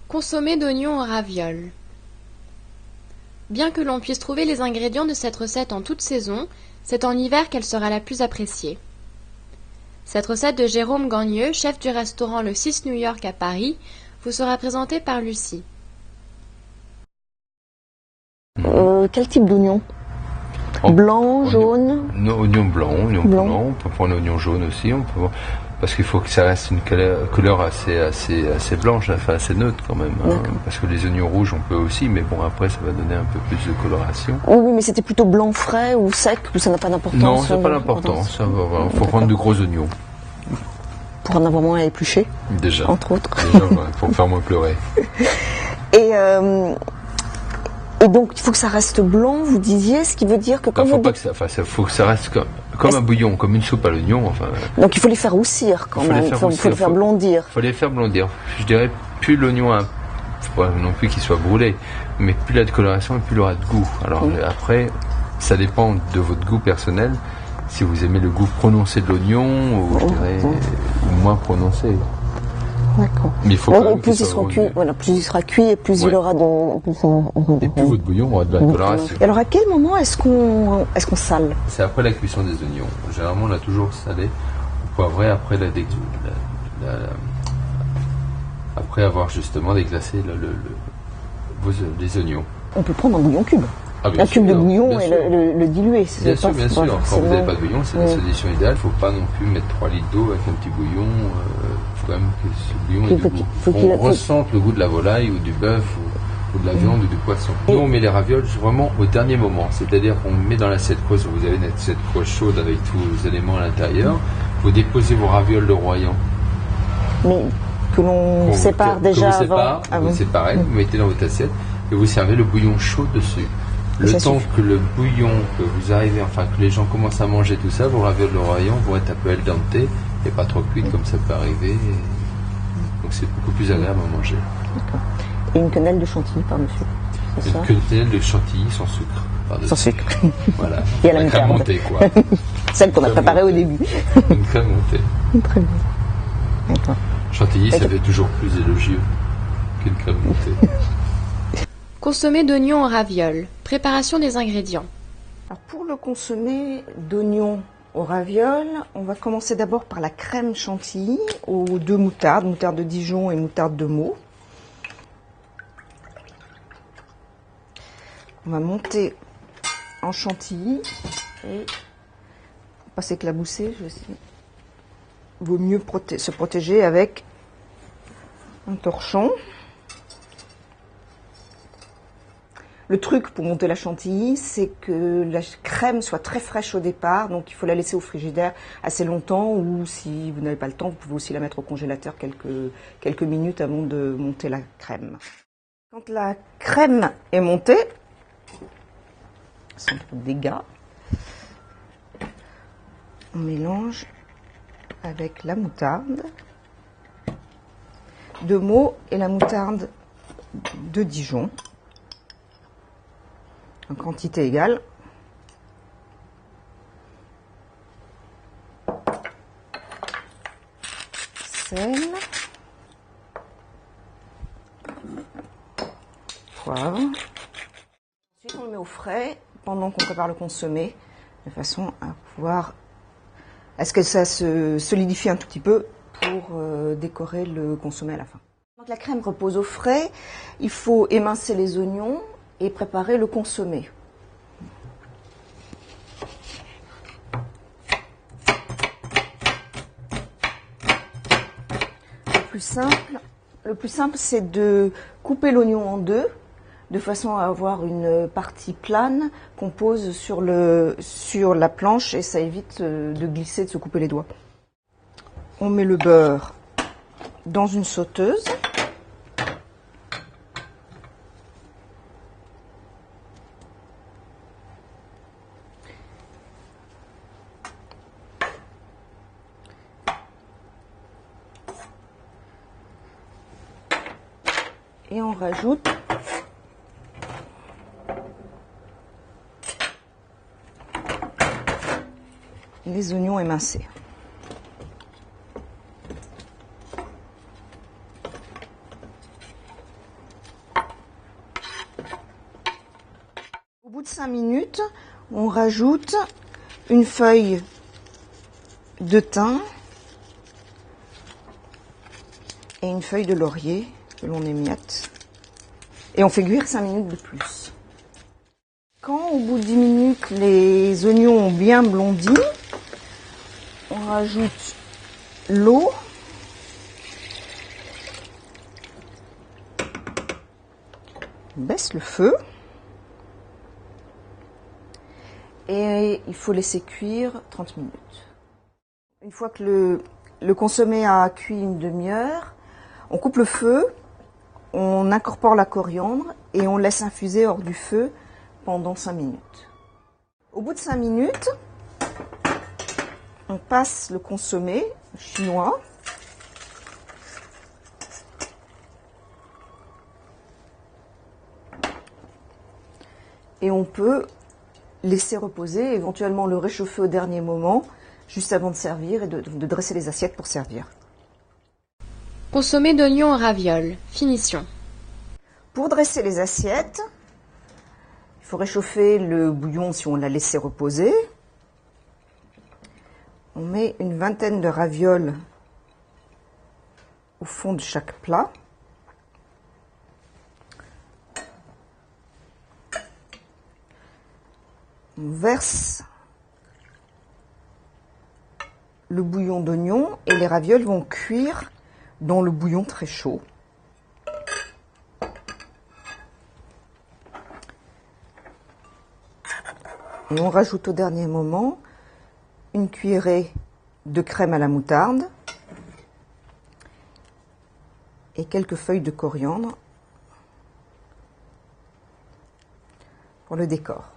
Consommé d'oignons aux ravioles. Bien que l'on puisse trouver les ingrédients de cette recette en toute saison, c'est en hiver qu'elle sera la plus appréciée. Cette recette de Jérôme Gagneux, chef du restaurant Le 6 New York à Paris, vous sera présentée par Lucie. Quel type d'oignon? Blanc, jaune? Oignon blanc, on peut prendre l'oignon jaune aussi, parce qu'il faut que ça reste une couleur assez blanche, enfin assez neutre quand même. Hein, parce que les oignons rouges on peut aussi, mais bon après ça va donner un peu plus de coloration. Oui, mais c'était plutôt blanc frais ou sec, ou ça n'a pas d'importance? Non, ça n'a pas d'importance, il faut prendre de gros oignons. Pour en avoir moins à éplucher? Déjà. Entre autres. Déjà, pour faire moins pleurer. Et donc, il faut que ça reste blanc, vous disiez, ce qui veut dire que quand faut que ça reste comme un bouillon, comme une soupe à l'oignon. Enfin. Donc, il faut les faire roussir quand même, il faut les faire blondir. Il faut les faire blondir. Je dirais, plus l'oignon a, faut pas non plus qu'il soit brûlé, mais plus il a de coloration et plus il aura de goût. Alors après, ça dépend de votre goût personnel, si vous aimez le goût prononcé de l'oignon, ou je dirais, moins prononcé. D'accord. Mais il faut plus il sera cuit et plus il aura de... Et plus votre bouillon aura de la coloration. Et alors à quel moment est-ce qu'on sale? C'est après la cuisson des oignons. Généralement on a toujours salé ou poivré après après avoir justement déglacé les oignons. On peut prendre un bouillon cube. Un cube de bouillon et le diluer. Bien sûr. Quand vous n'avez pas de bouillon, c'est la solution idéale. Il ne faut pas non plus mettre 3 litres d'eau avec un petit bouillon. Il faut quand même que ce bouillon ait du goût. On ressente le goût de la volaille ou du bœuf ou de la viande ou du poisson. Nous, on met les ravioles vraiment au dernier moment. C'est-à-dire qu'on met dans l'assiette creuse, vous avez une assiette creuse chaude avec tous les éléments à l'intérieur. Vous déposez vos ravioles de Royan. Mais que l'on sépare déjà avant. Vous séparez, vous mettez dans votre assiette et vous servez le bouillon chaud dessus. Le temps que le bouillon, que vous arrivez, que les gens commencent à manger tout ça, vos ravioles de Royan vont être un peu al dente et pas trop cuites comme ça peut arriver. Donc c'est beaucoup plus agréable à manger. D'accord. Et une quenelle de chantilly par-dessus. Une quenelle de chantilly sans sucre. Sans sucre. Voilà. Et à la crème montée, quoi. Celle qu'on a préparée au début. Une crème montée. Très bien. D'accord. Chantilly, ça fait toujours plus élogieux qu'une crème montée. Consommé d'oignons aux ravioles. Préparation des ingrédients. Alors pour le consommé d'oignons aux ravioles, on va commencer d'abord par la crème chantilly aux 2 moutardes, moutarde de Dijon et moutarde de Meaux. On va monter en chantilly et pour pas s'éclabousser, vaut mieux se protéger avec un torchon. Le truc pour monter la chantilly, c'est que la crème soit très fraîche au départ, donc il faut la laisser au frigidaire assez longtemps, ou si vous n'avez pas le temps, vous pouvez aussi la mettre au congélateur quelques minutes avant de monter la crème. Quand la crème est montée, sans trop de dégâts, on mélange avec la moutarde de Meaux et la moutarde de Dijon. En quantité égale. Sel. Poivre. Ensuite, on le met au frais pendant qu'on prépare le consommé, de façon à pouvoir... à ce que ça se solidifie un tout petit peu pour décorer le consommé à la fin. Quand la crème repose au frais, il faut émincer les oignons et préparer le consommé. Le plus simple, c'est de couper l'oignon en 2, de façon à avoir une partie plane qu'on pose sur la planche et ça évite de glisser, de se couper les doigts. On met le beurre dans une sauteuse. Et on rajoute les oignons émincés. 5 minutes, on rajoute une feuille de thym et une feuille de laurier que l'on émiette. Et on fait cuire 5 minutes de plus. Quand au bout de 10 minutes les oignons ont bien blondi, on rajoute l'eau. On baisse le feu. Et il faut laisser cuire 30 minutes. Une fois que le consommé a cuit une demi-heure, on coupe le feu, on incorpore la coriandre et on laisse infuser hors du feu pendant 5 minutes. Au bout de 5 minutes, on passe le consommé chinois. Et on peut laisser reposer, éventuellement le réchauffer au dernier moment, juste avant de servir et de dresser les assiettes pour servir. Consommé d'oignons en ravioles. Finition. Pour dresser les assiettes, il faut réchauffer le bouillon si on l'a laissé reposer. On met une vingtaine de ravioles au fond de chaque plat. On verse le bouillon d'oignon et les ravioles vont cuire dans le bouillon très chaud. Et on rajoute au dernier moment une cuillerée de crème à la moutarde et quelques feuilles de coriandre pour le décor.